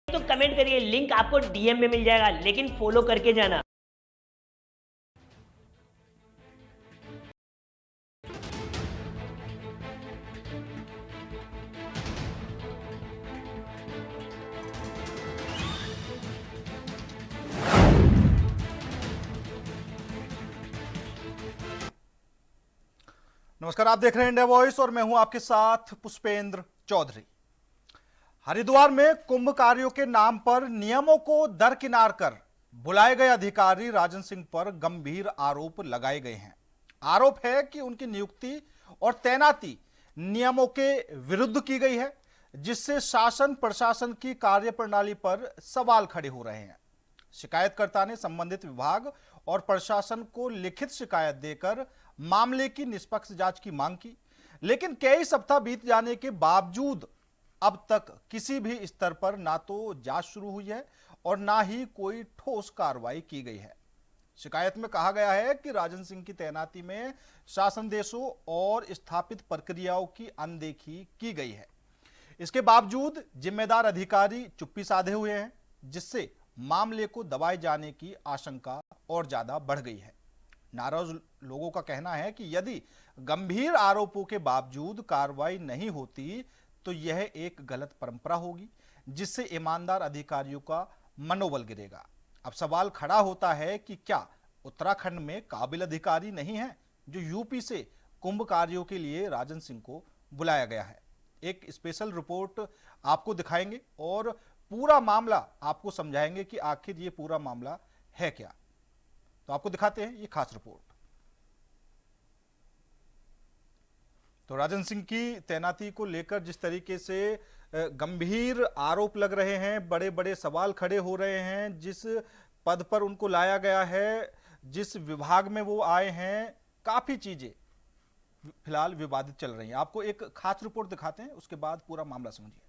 तो कमेंट करिए, लिंक आपको डीएम में मिल जाएगा, लेकिन फॉलो करके जाना। नमस्कार, आप देख रहे हैं इंडिया वॉइस और मैं हूं आपके साथ पुष्पेंद्र चौधरी। हरिद्वार में कुंभ कार्यों के नाम पर नियमों को दरकिनार कर बुलाए गए अधिकारी राजन सिंह पर गंभीर आरोप लगाए गए हैं। आरोप है कि उनकी नियुक्ति और तैनाती नियमों के विरुद्ध की गई है, जिससे शासन प्रशासन की कार्यप्रणाली पर सवाल खड़े हो रहे हैं। शिकायतकर्ता ने संबंधित विभाग और प्रशासन को लिखित शिकायत देकर मामले की निष्पक्ष जांच की मांग की, लेकिन कई सप्ताह बीत जाने के बावजूद अब तक किसी भी स्तर पर ना तो जांच शुरू हुई है और ना ही कोई ठोस कार्रवाई की गई है। शिकायत में कहा गया है कि राजन सिंह की तैनाती में शासनादेशों और स्थापित प्रक्रियाओं की अनदेखी की गई है। इसके बावजूद जिम्मेदार अधिकारी चुप्पी साधे हुए हैं, जिससे मामले को दबाए जाने की आशंका और ज्यादा बढ़ गई है। नाराज लोगों का कहना है कि यदि गंभीर आरोपों के बावजूद कार्रवाई नहीं होती तो यह एक गलत परंपरा होगी, जिससे ईमानदार अधिकारियों का मनोबल गिरेगा। अब सवाल खड़ा होता है कि क्या उत्तराखंड में काबिल अधिकारी नहीं है जो यूपी से कुंभ कार्यों के लिए राजन सिंह को बुलाया गया है। एक स्पेशल रिपोर्ट आपको दिखाएंगे और पूरा मामला आपको समझाएंगे कि आखिर ये पूरा मामला है क्या। तो आपको दिखाते हैं ये खास रिपोर्ट। तो राजन सिंह की तैनाती को लेकर जिस तरीके से गंभीर आरोप लग रहे हैं, बड़े बड़े सवाल खड़े हो रहे हैं, जिस पद पर उनको लाया गया है, जिस विभाग में वो आए हैं, काफी चीजें फिलहाल विवादित चल रही हैं। आपको एक खास रिपोर्ट दिखाते हैं, उसके बाद पूरा मामला समझिए।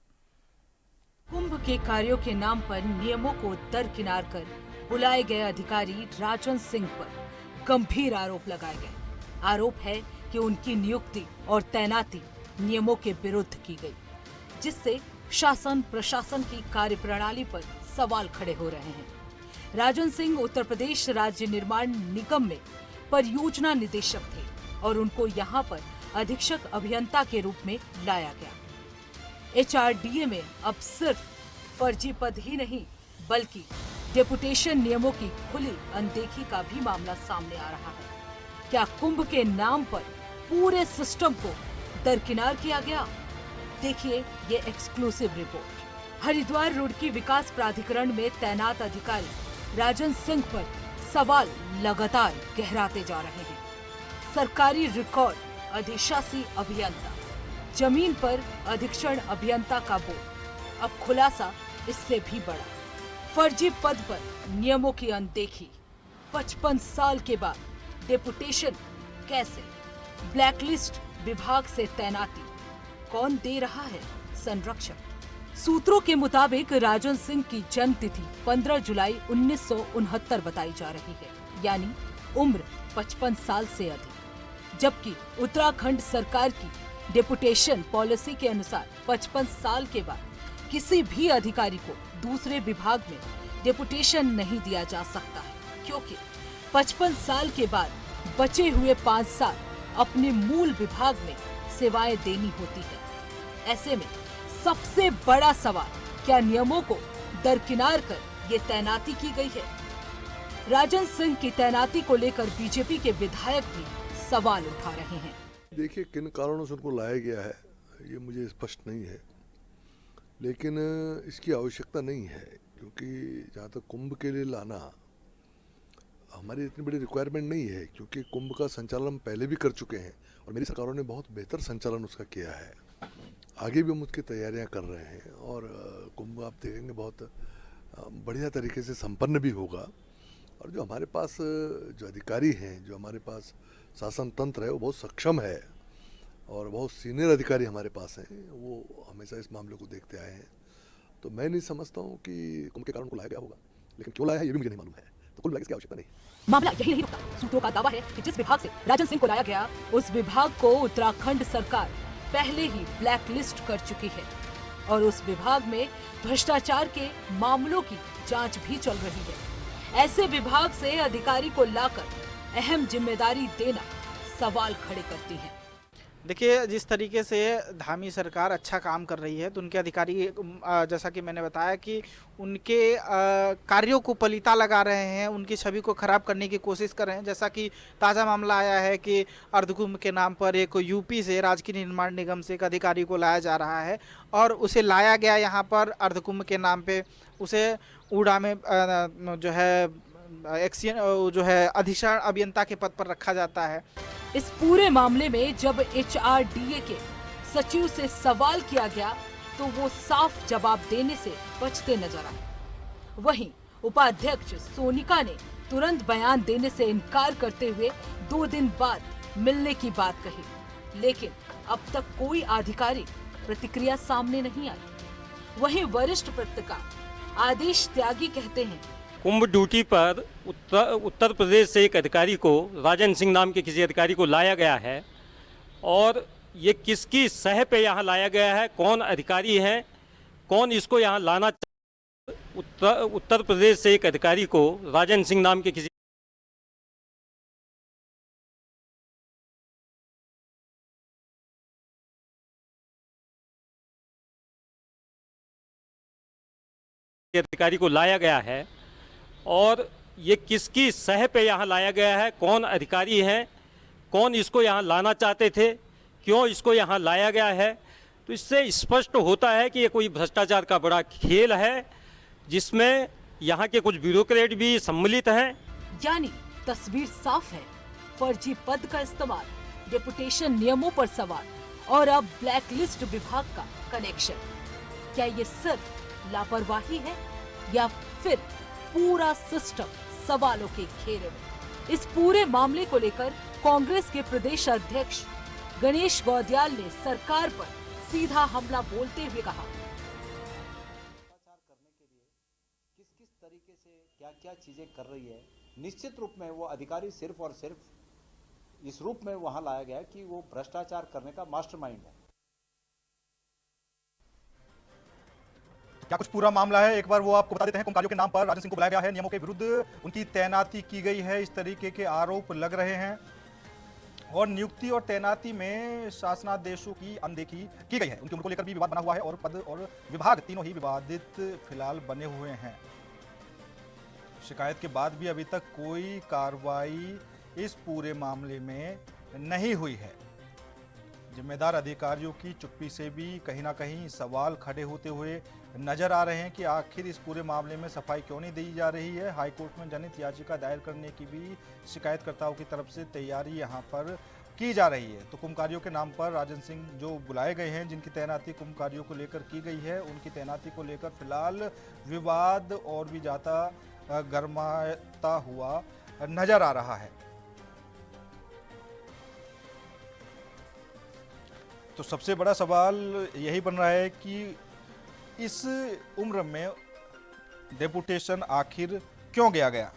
कुंभ के कार्यों के नाम पर नियमों को दरकिनार कर बुलाए गए अधिकारी राजन सिंह पर गंभीर आरोप लगाए गए। आरोप है कि उनकी नियुक्ति और तैनाती नियमों के विरुद्ध की गई, जिससे शासन प्रशासन की कार्यप्रणाली पर सवाल खड़े हो रहे हैं। राजन सिंह उत्तर प्रदेश राज्य निर्माण निगम में परियोजना निदेशक थे और उनको यहाँ पर अधीक्षक अभियंता के रूप में लाया गया। एचआरडीए में अब सिर्फ फर्जी पद ही नहीं बल्कि डेपुटेशन नियमों की खुली अनदेखी का भी मामला सामने आ रहा है। क्या कुंभ के नाम पर पूरे सिस्टम को दरकिनार किया गया? देखिए ये एक्सक्लूसिव रिपोर्ट। हरिद्वार रुड़की विकास प्राधिकरण में तैनात अधिकारी राजन सिंह पर सवाल लगातार गहराते जा रहे हैं। सरकारी रिकॉर्ड अधिशासी अभियंता, जमीन पर अधीक्षण अभियंता का बोर्ड, अब खुलासा इससे भी बड़ा। फर्जी पद पर नियमों की अनदेखी, 55 साल के बाद डेपुटेशन कैसे? ब्लैकलिस्ट विभाग से तैनाती, कौन दे रहा है संरक्षण? सूत्रों के मुताबिक राजन सिंह की जन्म तिथि 15 जुलाई 1969 बताई जा रही है, यानी उम्र 55 साल से अधिक। जबकि उत्तराखंड सरकार की डेपुटेशन पॉलिसी के अनुसार 55 साल के बाद किसी भी अधिकारी को दूसरे विभाग में डेपुटेशन नहीं दिया जा सकता है, क्योंकि 55 साल के बाद बचे हुए 5 साल अपने मूल विभाग में सेवाएं देनी होती है। ऐसे में सबसे बड़ा सवाल, क्या नियमों को दरकिनार कर ये तैनाती की गई है? राजन सिंह की तैनाती को लेकर बीजेपी के विधायक भी सवाल उठा रहे हैं। देखिए, किन कारणों से उनको लाया गया है ये मुझे स्पष्ट नहीं है, लेकिन इसकी आवश्यकता नहीं है, क्योंकि जहाँ तक कुंभ के लिए लाना हमारी इतनी बड़ी रिक्वायरमेंट नहीं है, क्योंकि कुंभ का संचालन पहले भी कर चुके हैं और मेरी सरकारों ने बहुत बेहतर संचालन उसका किया है। आगे भी हम उसकी तैयारियां कर रहे हैं और कुंभ आप देखेंगे बहुत बढ़िया तरीके से संपन्न भी होगा। और जो हमारे पास जो अधिकारी हैं, जो हमारे पास शासन तंत्र है, वो बहुत सक्षम है और बहुत सीनियर अधिकारी हमारे पास हैं, वो हमेशा इस मामले को देखते आए हैं। तो मैं नहीं समझता हूँ कि कुंभ के कारण को लाया गया होगा, लेकिन क्यों लाया है ये भी मुझे नहीं मालूम है। तो कुल मिला इसकी आवश्यकता नहीं। मामला यही नहीं रुकता। सूत्रों का दावा है कि जिस विभाग से राजन सिंह को लाया गया, उस विभाग को उत्तराखंड सरकार पहले ही ब्लैकलिस्ट कर चुकी है। और उस विभाग में भ्रष्टाचार के मामलों की जांच भी चल रही है। ऐसे विभाग से अधिकारी को लाकर अहम जिम्मेदारी देना सवाल खड़े करती है। देखिए, जिस तरीके से धामी सरकार अच्छा काम कर रही है तो उनके अधिकारी, जैसा कि मैंने बताया कि उनके कार्यों को पलीता लगा रहे हैं, उनकी छवि को खराब करने की कोशिश कर रहे हैं। जैसा कि ताज़ा मामला आया है कि अर्धकुंभ के नाम पर एक यूपी से राजकीय निर्माण निगम से एक अधिकारी को लाया जा रहा है और उसे लाया गया यहाँ पर अर्धकुंभ के नाम पे, उसे उड़ा में जो है अधीक्षण अभियंता के पद पर रखा जाता है। इस पूरे मामले में जब HRDA के सचिव से सवाल किया गया तो वो साफ जवाब देने से बचते नजर आए। वहीं उपाध्यक्ष सोनिका ने तुरंत बयान देने से इनकार करते हुए 2 दिन बाद मिलने की बात कही, लेकिन अब तक कोई आधिकारिक प्रतिक्रिया सामने नहीं आई। वहीं वरिष्ठ पत्रकार आदेश त्यागी कहते हैं, कुंभ ड्यूटी पर उत्तर प्रदेश से एक अधिकारी को, राजन सिंह नाम के किसी अधिकारी को लाया गया है और ये किसकी सह पे यहाँ लाया गया है, कौन अधिकारी है, कौन इसको यहाँ लाना। उत्तर प्रदेश से एक अधिकारी को, राजन सिंह नाम के किसी अधिकारी को लाया गया है और ये किसकी सह पे यहाँ लाया गया है, कौन अधिकारी है, कौन इसको यहाँ लाना चाहते थे, क्यों इसको यहाँ लाया गया है। तो इससे स्पष्ट होता है कि ये कोई भ्रष्टाचार का बड़ा खेल है जिसमें यहाँ के कुछ ब्यूरोक्रेट भी सम्मिलित हैं। यानी तस्वीर साफ है, फर्जी पद का इस्तेमाल, डेपुटेशन नियमों पर सवाल और अब ब्लैकलिस्ट विभाग का कनेक्शन। क्या ये सिर्फ लापरवाही है या फिर पूरा सिस्टम सवालों के घेरे में? इस पूरे मामले को लेकर कांग्रेस के प्रदेश अध्यक्ष गणेश गौदियाल ने सरकार पर सीधा हमला बोलते हुए कहा, करने के लिए किस तरीके से क्या चीजें कर रही है, निश्चित रूप में वो अधिकारी सिर्फ और सिर्फ इस रूप में वहां लाया गया कि वो भ्रष्टाचार करने का मास्टरमाइंड है। क्या कुछ पूरा मामला है, एक बार वो आपको बता देते हैं। कुंभ के नाम पर राजन सिंह को बुलाया गया है, नियमों के विरुद्ध उनकी तैनाती की गई है, इस तरीके के आरोप लग रहे हैं और नियुक्ति और तैनाती में शासनादेशों की अनदेखी की गई है। उनकी उम्र को लेकर भी विवाद बना हुआ है और पद और विभाग तीनों ही विवादित फिलहाल बने हुए हैं। शिकायत के बाद भी अभी तक कोई कार्रवाई इस पूरे मामले में नहीं हुई है। जिम्मेदार अधिकारियों की चुप्पी से भी कहीं ना कहीं सवाल खड़े होते हुए नजर आ रहे हैं कि आखिर इस पूरे मामले में सफाई क्यों नहीं दी जा रही है। हाईकोर्ट में जनहित याचिका दायर करने की भी शिकायतकर्ताओं की तरफ से तैयारी यहां पर की जा रही है। तो कुंभ कार्यों के नाम पर राजन सिंह जो बुलाए गए हैं, जिनकी तैनाती कुंभ कार्यों को लेकर की गई है, उनकी तैनाती को लेकर फिलहाल विवाद और भी ज्यादा गरमाता हुआ नजर आ रहा है। तो सबसे बड़ा सवाल यही बन रहा है कि इस उम्र में डेपुटेशन आखिर क्यों गया,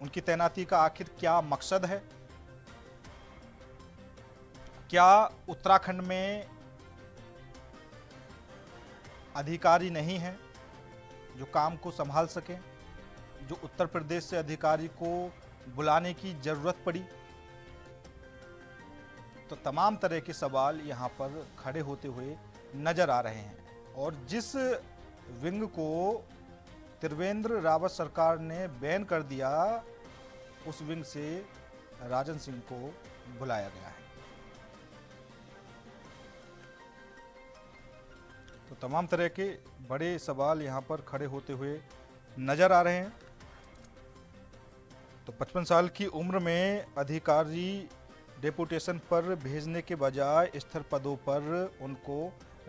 उनकी तैनाती का आखिर क्या मकसद है। क्या उत्तराखंड में अधिकारी नहीं है जो काम को संभाल सके, जो उत्तर प्रदेश से अधिकारी को बुलाने की जरूरत पड़ी। तो तमाम तरह के सवाल यहां पर खड़े होते हुए नजर आ रहे हैं और जिस विंग को त्रिवेंद्र रावत सरकार ने बैन कर दिया, उस विंग से राजन सिंह को बुलाया गया है। तो तमाम तरह के बड़े सवाल यहां पर खड़े होते हुए नजर आ रहे हैं। तो 55 साल की उम्र में अधिकारी डेपुटेशन पर भेजने के बजाय स्थिर पदों पर उनको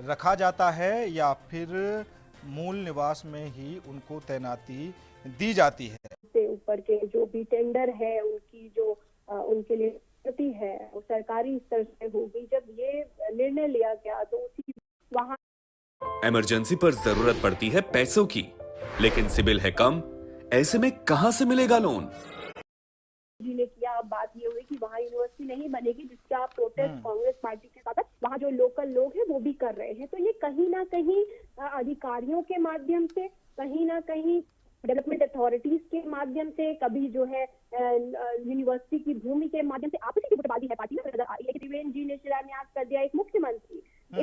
रखा जाता है या फिर मूल निवास में ही उनको तैनाती दी जाती है। से ऊपर के जो भी टेंडर है, उनकी जो उनके लिए स्थिति है वो सरकारी स्तर से होगी। जब ये निर्णय लिया गया तो उसी वहाँ इमरजेंसी पर जरूरत पड़ती है पैसों की, लेकिन सिबिल है कम, ऐसे में कहां से मिलेगा लोन? जी ने किया अब बात ये हुई कि वहाँ यूनिवर्सिटी नहीं बनेगी, जिसका प्रोटेस्ट कांग्रेस पार्टी के साथ वहाँ जो लोकल लोग हैं वो भी कर रहे हैं। तो ये कहीं ना कहीं अधिकारियों के माध्यम से, कहीं ना कहीं डेवलपमेंट अथॉरिटीज के माध्यम से, कभी जो है यूनिवर्सिटी की भूमि के माध्यम से आपसी गुटबाजी है पार्टी में नजर आ रही है। त्रिवेंद्र जी ने शिलान्यास कर दिया, एक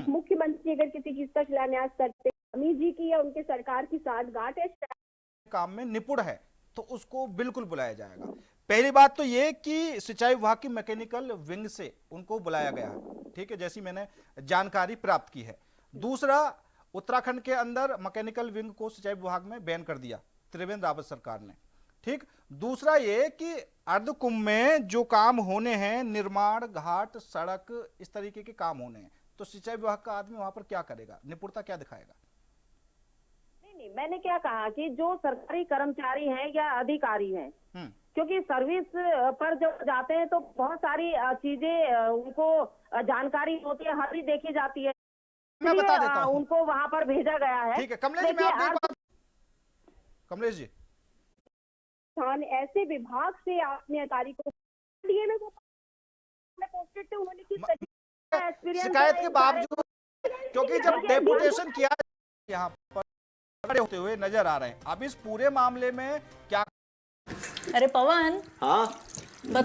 मुख्यमंत्री अगर किसी चीज का शिलान्यास करते, अमित जी की या उनके सरकार की साठगांठ है, काम में निपुण है तो उसको बिल्कुल बुलाया जाएगा। पहली बात तो ये कि सिंचाई विभाग की मैकेनिकल विंग से उनको बुलाया गया है, ठीक है, जैसी मैंने जानकारी प्राप्त की है। दूसरा, उत्तराखंड के अंदर मैकेनिकल विंग को सिंचाई विभाग में बैन कर दिया त्रिवेंद्र रावत सरकार ने, ठीक। दूसरा ये कि अर्धकुंभ में जो काम होने हैं, निर्माण, घाट, सड़क, इस तरीके के काम होने हैं, तो सिंचाई विभाग का आदमी वहां पर क्या करेगा, निपुणता क्या दिखाएगा? नहीं, मैंने क्या कहा कि जो सरकारी कर्मचारी हैं या अधिकारी हैं, क्योंकि सर्विस पर जब जाते हैं तो बहुत सारी चीजें उनको जानकारी होती है, हर चीज देखी जाती है, मैं बता देता हूं। उनको वहां पर भेजा गया है। ठीक है कमलेश जी, मैं आपको एक बात, कमलेश जी, ऐसे विभाग से आपने अधिकारी को दिए में पोस्टेड थे, उन्होंने किस तरीके का एक्सपीरियंस शिकायत के बावजूद, क्योंकि जब डेपुटेशन किया यहाँ पर खड़े होते हुए नजर आ रहे हैं, अब इस पूरे मामले में क्या? अरे पवन, हाँ बता